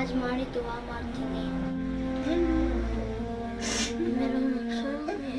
ನಮಾಜ್ ಮಾಡಿ ದುವಾ ಮಾಡ್ತೀನಿ. मेरा मकसद है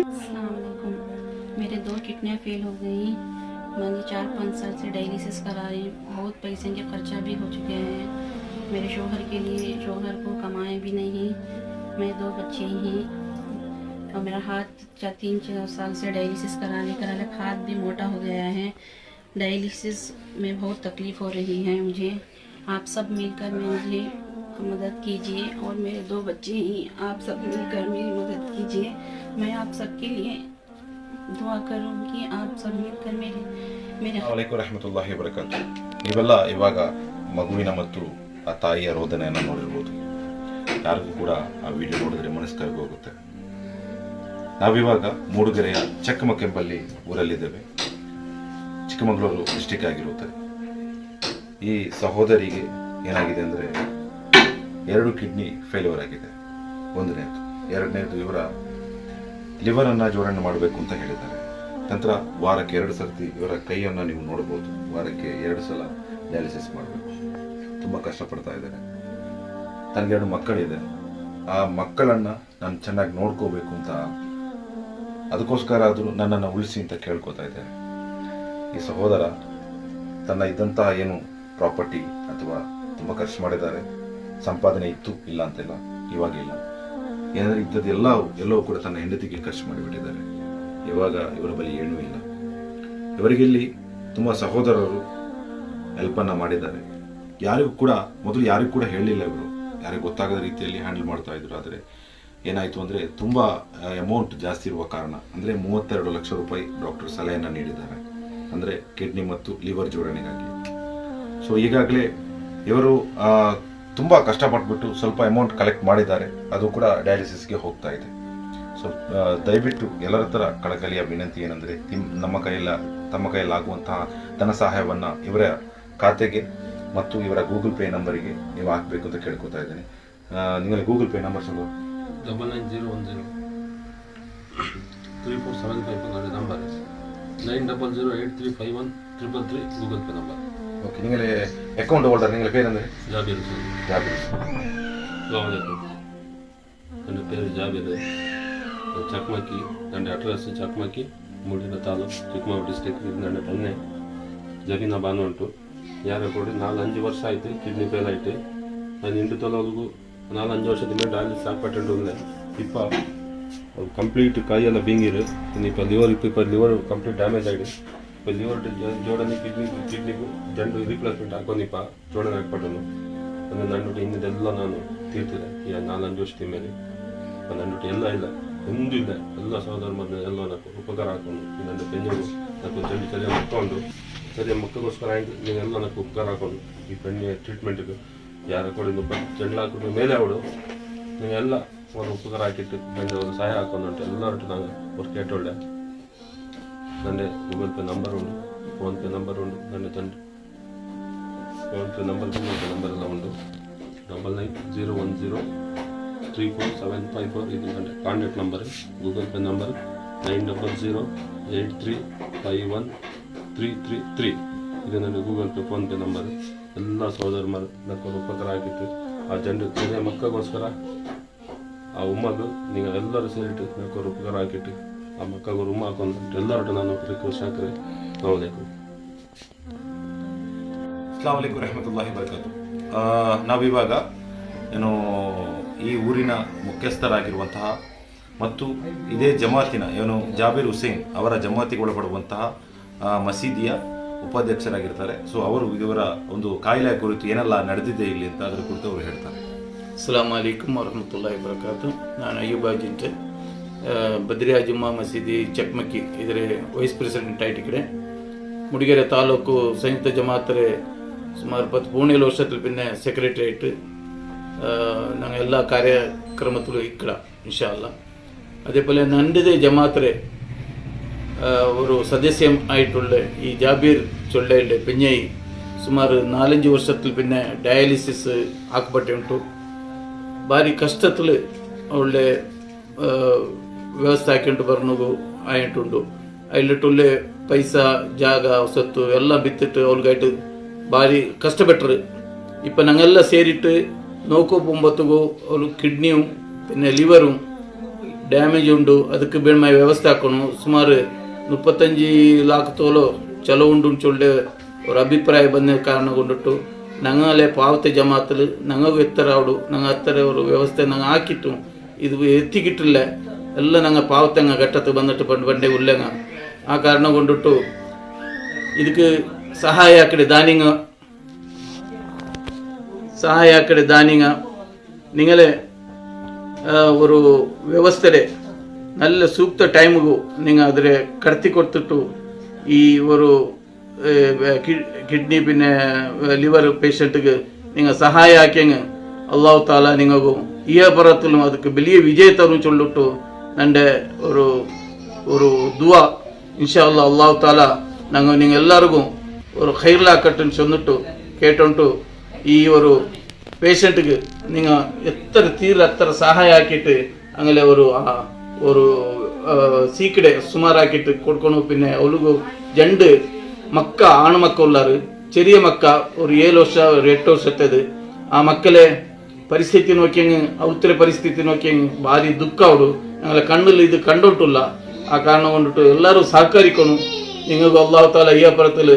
अस्सलामुअलैकुम। मेरे 2 किडनियाँ फेल हो गई। मैंने 4-5 साल से डायलिसिस करा रही हूँ। बहुत पैसे के खर्चा भी हो चुके हैं। मेरे शोहर के लिए, शोहर को कमाए भी नहीं। मैं 2 बच्चे ही और मेरा हाथ 3-4 साल से डायलिसिस कराने हाथ भी मोटा हो गया है। डायलिसिस में बहुत तकलीफ़ हो रही है मुझे। आप सब मिलकर मुझे मदद कीजिए और मेरे 2 बच्चे ही, आप सब मिलकर मेरी मदद कीजिए। मैं आप सबके लिए दुआ करूँगी। आप सब मिलकर मेरे ಅಲೈಕುಂ ರಹಮತುಲ್ಲಾಹಿ ವಬರಕಾತು. ನೀವೆಲ್ಲ ಇವಾಗ ಮಗುವಿನ ಮತ್ತು ಆ ತಾಯಿಯ ರೋದನೆಯನ್ನು ನೋಡಿರ್ಬೋದು. ಯಾರಿಗೂ ಕೂಡ ಆ ವಿಡಿಯೋ ನೋಡಿದ್ರೆ ಮನಸ್ಸು ಕರಗೋಗುತ್ತೆ. ನಾವಿವಾಗ ಮೂಡುಗೆರೆಯ ಚಕ್ಕಮಕ್ ಎಂಬಲ್ಲಿ ಊರಲ್ಲಿದ್ದೇವೆ. ಚಿಕ್ಕಮಗಳೂರು ಡಿಸ್ಟಿಕ್ ಆಗಿರುತ್ತೆ. ಈ ಸಹೋದರಿಗೆ ಏನಾಗಿದೆ ಅಂದರೆ 2 ಕಿಡ್ನಿ ಫೇಲ್ಯೂರ್ ಆಗಿದೆ. ಒಂದನೇದು. ಎರಡನೇದು, ಇವರ ಲಿವರನ್ನು ಜೋಡಣೆ ಮಾಡಬೇಕು ಅಂತ ಹೇಳಿದ್ದಾರೆ. ನಂತರ ವಾರಕ್ಕೆ 2 ಸರ್ತಿ ಇವರ ಕೈಯನ್ನು ನೀವು ನೋಡ್ಬೋದು. ವಾರಕ್ಕೆ 2 ಸಲ ಡಯಾಲಿಸಿಸ್ ಮಾಡಬೇಕು. ತುಂಬ ಕಷ್ಟಪಡ್ತಾ ಇದ್ದಾರೆ. ನನಗೆ 2 ಮಕ್ಕಳಿದೆ. ಆ ಮಕ್ಕಳನ್ನು ನಾನು ಚೆನ್ನಾಗಿ ನೋಡ್ಕೋಬೇಕು ಅಂತ, ಅದಕ್ಕೋಸ್ಕರ ಆದರೂ ನನ್ನನ್ನು ಉಳಿಸಿ ಅಂತ ಕೇಳ್ಕೊತಾ ಇದ್ದಾರೆ. ಈ ಸಹೋದರ ತನ್ನ ಇದ್ದಂತಹ ಏನು ಪ್ರಾಪರ್ಟಿ ಅಥವಾ ತುಂಬ ಖರ್ಚು ಮಾಡಿದ್ದಾರೆ. ಸಂಪಾದನೆ ಇತ್ತು, ಇಲ್ಲ ಅಂತಿಲ್ಲ, ಇವಾಗಿಲ್ಲ. ಏನಾದರೂ ಇದ್ದದ್ದು ಎಲ್ಲವೂ ಕೂಡ ತನ್ನ ಹೆಂಡತಿಗೆ ಖರ್ಚು ಮಾಡಿಬಿಟ್ಟಿದ್ದಾರೆ. ಇವಾಗ ಇವರ ಬಳಿ ಏನೂ ಇಲ್ಲ. ಇವರಿಗೆಲ್ಲಿ ತುಂಬ ಸಹೋದರರು ಹೆಲ್ಪನ್ನು ಮಾಡಿದ್ದಾರೆ. ಯಾರಿಗೂ ಕೂಡ ಹೇಳಲಿಲ್ಲ. ಇವರು ಯಾರಿಗೂ ಗೊತ್ತಾಗದ ರೀತಿಯಲ್ಲಿ ಹ್ಯಾಂಡಲ್ ಮಾಡ್ತಾ ಇದ್ರು. ಆದರೆ ಏನಾಯಿತು ಅಂದರೆ ತುಂಬ ಅಮೌಂಟ್ ಜಾಸ್ತಿ ಇರುವ ಕಾರಣ, ಅಂದರೆ 32 ಲಕ್ಷ ರೂಪಾಯಿ ಡಾಕ್ಟರ್ ಸಲಹೆಯನ್ನು ನೀಡಿದ್ದಾರೆ. ಅಂದರೆ ಕಿಡ್ನಿ ಮತ್ತು ಲಿವರ್ ಜೋಡಣೆಗಾಗಿ. ಸೊ ಈಗಾಗಲೇ ಇವರು ತುಂಬ ಕಷ್ಟಪಟ್ಬಿಟ್ಟು ಸ್ವಲ್ಪ ಅಮೌಂಟ್ ಕಲೆಕ್ಟ್ ಮಾಡಿದ್ದಾರೆ. ಅದು ಕೂಡ ಡಯಾಲಿಸಿಸ್ಗೆ ಹೋಗ್ತಾ ಇದೆ. ಸೊ ದಯವಿಟ್ಟು ಎಲ್ಲರ ಥರ ಕಳಕಳಿಯ ವಿನಂತಿ ಏನಂದರೆ, ತಮ್ಮ ಕೈಯಲ್ಲಾಗುವಂತಹ ಧನ ಸಹಾಯವನ್ನು ಇವರ ಖಾತೆಗೆ ಮತ್ತು ಇವರ ಗೂಗಲ್ ಪೇ ನಂಬರಿಗೆ ನೀವು ಹಾಕಬೇಕು ಅಂತ ಕೇಳ್ಕೊತಾ ಇದ್ದೇನೆ. ನಿಮಗೆ ಗೂಗಲ್ ಪೇ ನಂಬರ್ ಸಿಗೋ 99010 3475 number, 9008351333 Google pay number. Okay, ನಿಮಗೆ ಅಕೌಂಟ್ ಹೋಲ್ಡರ್ ನಿಮಗೆ ಪೇರಂದರೆ ಜಾಬೀರ್. ನನ್ನ పేరు జాబీర్. చక్మకి ನನ್ನ ಅಡ್ರೆಸ್ ಚಕ್ಮಕಿ, ಮೂಡಿನ ತಾಲೂಕು, ಚಿಕ್ಕಮಗಳೂರು ಡಿಸ್ಟ್ರಿಕ್ಟ್. ಇದು ನನ್ನ ತಂದೆ ಜಬೀನಾ ಬಾನು ಉಂಟು. ಯಾರು ಕೊಡಿ 4-5 ವರ್ಷ ಆಯಿತು ಕಿಡ್ನಿ ಫೇಲ್ ಆಯಿತು. ನಾನು ಇಂದು ತೊಲಗೂ 4-5 ವರ್ಷದ ಮೇಲೆ ಡಯಾಲಿಸಿಸ್ ಹಾಕ್ಪಟ್ಟು ಇಪ್ಪ ಕಂಪ್ಲೀಟ್ ಕೈಯೆಲ್ಲ ಬಿಂಗಿರು. ಇಪ್ಪ ಲಿವರ್ ಕಂಪ್ಲೀಟ್ ಡ್ಯಾಮೇಜ್ ಆಗಿದೆ. இப்போ லிவர் ஜோடனை ಕಿಡ್ನಿಗೂ ಜಂಡು ರೀಪ್ಲೇಸ್ಮೆಂಟ್ ಹಾಕೊಂಡಿಪ್ಪ ಜೋಡಣೆ ಹಾಕ್ಪಟ್ಟನು. ಅಂದರೆ ನನ್ನೊಟ್ಟು ಇನ್ನದೆಲ್ಲ ನಾನು ತೀರ್ತಿದೆ. ಈಗ 4-5 ವರ್ಷದ ಮೇಲೆ ನನ್ನೊಟ್ಟು ಎಲ್ಲ ಇಲ್ಲ, ಒಂದು ಇಲ್ಲ. ಎಲ್ಲ ಸಹೋದರ ಮಧ್ಯ ಎಲ್ಲ నాకు ಉಪಕಾರ ಹಾಕೊಂಡು ನನ್ನ ಬೆನ್ನಿಗೂ నాకు ಜಂಡು ಸರಿಯಾಗಿ ಮಕ್ಕೊಂಡು ಸರಿಯಾಗಿ ಮಕ್ಕಳಿಗೋಸ್ಕರ ಆಯ್ತು. ನೀವೆಲ್ಲ నాకు ಉಪಕಾರ ಹಾಕೊಂಡು ಈ ಬೆಣ್ಣೆ ಟ್ರೀಟ್ಮೆಂಟ್ಗೆ ಯಾರ ಕೊಡಿ ಜಂಡು ಹಾಕಿದ ಮೇಲೆ ಅವಳು ನೀವೆಲ್ಲ ಒಂದು ಉಪಕಾರ ಹಾಕಿಟ್ಟು ಬಂದು ಒಂದು ಸಹಾಯ ಹಾಕೊಂಡು ಎಲ್ಲರಟ್ಟು ನಾನು ಅವ್ರು ಕೇಟೊಳ್ಳೆ. ನನ್ನ ಗೂಗಲ್ ಪೇ ನಂಬರ್ ಉಂಟು, ಫೋನ್ಪೇ ನಂಬರ್ ಉಂಟು. ನನ್ನ ತಂಡ PhonePe number, Google pay number ಎಲ್ಲ ಉಂಟು. 9901034754 ಇದು ನನ್ನ contact number. Google pay number 9008351333 ಇದು ನನ್ನ ಗೂಗಲ್ ಪೇ ಫೋನ್ಪೇ ನಂಬರ್. ಎಲ್ಲ ಸಹೋದರ ನಕ್ಕೊಂಡು ಉಪಕಾರ ಆಗಿತ್ತು. ಆ ಜನರು ಸರಿಯ ಮಕ್ಕಳಿಗೋಸ್ಕರ ಆ ಉಮ್ಮದು ನೀವು ಎಲ್ಲರೂ ಸೇರಿಟ್ಟು ನಕ್ಕೊಂಡು ಉಪಕಾರ ಹಾಕಿಟ್ಟು ಆ ಮಕ್ಕಳಿಗೆ ರೂಮ್ ಹಾಕೊಂಡು ಎಲ್ಲರೂ ನಾನು ರಿಕ್ವೆಸ್ಟ್ ಹಾಕಿದ್ರೆ ನೋಡಬೇಕು. ಅಸ್ಸಲಾಮು ಅಲೈಕುಂ ರಹಮತುಲ್ಲಾಹಿ ವಬರಕಾತು. ನಾವಿವಾಗ ಏನು ಈ ಊರಿನ ಮುಖ್ಯಸ್ಥರಾಗಿರುವಂತಹ ಮತ್ತು ಇದೇ ಜಮಾತಿನ ಏನು ಜಾಬೀರ್ ಹುಸೇನ್ ಅವರ ಜಮಾತಿಗೆ ಒಳಪಡುವಂತಹ ಮಸೀದಿಯ ಉಪಾಧ್ಯಕ್ಷರಾಗಿರ್ತಾರೆ. ಸೊ ಅವರು ಇವರ ಒಂದು ಕಾಯಿಲೆ ಕುರಿತು ಏನೆಲ್ಲ ನಡೆದಿದೆ ಇಲ್ಲಿ ಅಂತ ಅದರ ಕುರಿತು ಅವರು ಹೇಳ್ತಾರೆ. ಅಸ್ಸಲಾಮು ಅಲೈಕುಂ ವರಹಮತುಲ್ಲಾಹಿ ವಬರಕಾತು. ನಾನು ಅಯ್ಯೂಬ್ ಅಜಿಂಟೆ, ಬದ್ರಿಯಾ ಜುಮ್ಮಾ ಮಸೀದಿ ಚಕ್ಮಕ್ಕಿ ಇದರ ವೈಸ್ ಪ್ರೆಸಿಡೆಂಟ್ ಆയിട്ട് ಇಕ್ಕಡೆ മുടികര താലൂക്ക് സംയുക്ത ജമാഅത്തിലെ സുമാർ 17 വർഷത്തിൽ പിന്നെ സെക്രട്ടറി ആയിട്ട് ഞങ്ങൾ എല്ലാ കാര്യക്രമത്തിലും ഇക്കട ഇൻഷാ അല്ലാ അതേപോലെ നണ്ടത് ജമാഅത്തിലെ ഒരു സദസ്യം ആയിട്ടുള്ള ഈ ജാബീർ ചൊല്ലയുടെ പിന്നെ ಸುಮಾರು 4-5 ವರ್ಷത്തിൽ പിന്നെ ಡಯಾಲಿಸಿಸ್ ಹಾಕಪಟ್ಟೆ ಉಂಟು ಭಾರಿ ಕಷ್ಟದಲ್ಲಿ ಒಳ್ಳೆ ವ್ಯವಸ್ಥೆ ಹಾಕೊಂಡು ಬರ್ನೋಗು ಆಯಿಟ್ಟುಂಡು അതിലിട്ടുള്ള പൈസ ಜಾಗ ಹೊಸತ್ತು ಎಲ್ಲ ಬಿತ್ತಿಟ್ಟು ಅವ್ರಿಗಾയിട്ട് ಭಾರಿ ಕಷ್ಟಪಟ್ಟರು ഇപ്പം ഞങ്ങളെല്ലാം ಸೇರಿಟ್ಟು നോക്കു പോകുമ്പോഴത്തേಗೂ ಅವ್ರು ಕಿಡ್ನಿಯು പിന്നെ ലിവറും ಡ್ಯಾಮೇಜ್ ಉಂಡು ಅದಕ್ಕೆ ಬೇಡമായ ವ್ಯವಸ್ಥೆ ಹಾಕೋಣ ಸುಮಾರು 35 ಲಕ್ಷ ತೋಲೋ ಚಲೋ ಉಂಡು ಚೊಳ್ಳೆ ಅವ್ರ ಅಭಿಪ್ರಾಯ ಬಂದ ಕಾರಣ ಕೊಂಡಿಟ್ಟು ഞങ്ങളെ പാവത്തെ ജമാഅത്തിൽ ഞങ്ങൾക്ക് എത്ര അവിടെ ഞങ്ങൾ അത്ര ഒരു വ്യവസ്ഥ ഞങ്ങൾ ആക്കിയിട്ടും ഇത് എത്തിക്കിട്ടില്ല എല്ലാം ഞങ്ങൾ പാവത്തെ ഞങ്ങൾ ഘട്ടത്തിൽ വന്നിട്ട് പണ്ടേ ഉള്ളങ്ങ ആ കാരണം കൊണ്ടിട്ടു ಇದಕ್ಕೆ ಸಹಾಯ ಆಕಡೆ ದಾನಿಂಗ നിങ്ങളെ ഒരു ವ್ಯವಸ್ಥೆ നല്ല ಸೂಕ್ತ ಟೈಮ್ಗೂ നിങ്ങൾ അതിനെ ಕಡ್ತಿ ಕೊಡ್ತಿಟ್ಟು ಈ ഒരു ಕಿಡ್ನಿ പിന്നെ ലിവർ പേഷ്യൻറ്റിಗೆ നിങ്ങൾ സഹായ ആക്കിയങ്ങ് അള്ളാഹു താല നിങ്ങൾക്കും ഈ അപ്പുറത്തിലും ಅದಕ್ಕೆ വലിയ വിജയത്തരും ചൊല്ലിട്ടു എൻ്റെ ഒരു ദുആ ഇൻഷാ അല്ലാ അള്ളാഹു താല നിങ്ങൾ എല്ലാവർക്കും ഒരു ഖൈറിലാക്കട്ടെ ചൊന്നിട്ടു കേട്ടോണ്ടു ഈ ഒരു പേഷ്യൻറ്റിಗೆ നിങ്ങൾ എത്ര സഹായ ആക്കിയിട്ട് അങ്ങനെ ഒരു സീക്കಡೆ സുമാറാക്കിയിട്ട് കൊടുക്കണു പിന്നെ ഒലുಗು ജണ്ട് ಮಕ್ಕ ಆಣು ಮಕ್ಕ ಉಳ್ಳಾರು ചെറിയ ಮಕ್ಕ ഒരു 7 ವರ್ಷ ഒരു 8 ವರ್ಷದ್ದು ಆ ಮಕ್ಕಳೇ ಪರಿಸ್ಥಿತಿ ನೋಕಿಯಂಗೆ ಅವತ್ತರೆ ಪರಿಸ್ಥಿತಿ ನೋಕಿಯಂಗೆ ಭಾರಿ ದುಃಖ ಅವಡು ഞങ്ങളെ കണ്ണിൽ ഇത് കണ്ടിട്ടില്ല ആ കാരണം കൊണ്ടിട്ട് എല്ലാവരും സഹകരിക്കണം നിങ്ങൾക്ക് അല്ലാഹു തആല ഈ അപ്പുറത്തിൽ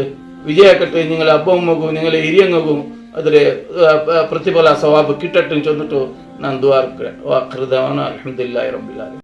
വിജയാക്കട്ടെ നിങ്ങളെ അബ്ബമ്മಗೂ നിങ്ങളെ ಹಿರಿಯಂಗೂ ಅದರ ಪ್ರತಿಫಲ ಸವಾಬ್ ಕಿಟ್ಟಟ್ಟು ಚೊಂದಿಟ್ಟು ನಾನು ದುಆ ಅಲ್ಹಮ್ದುಲಿಲ್ಲಾಹಿ ರಬ್ಬಿಲ್ ಆಲಮೀನ್.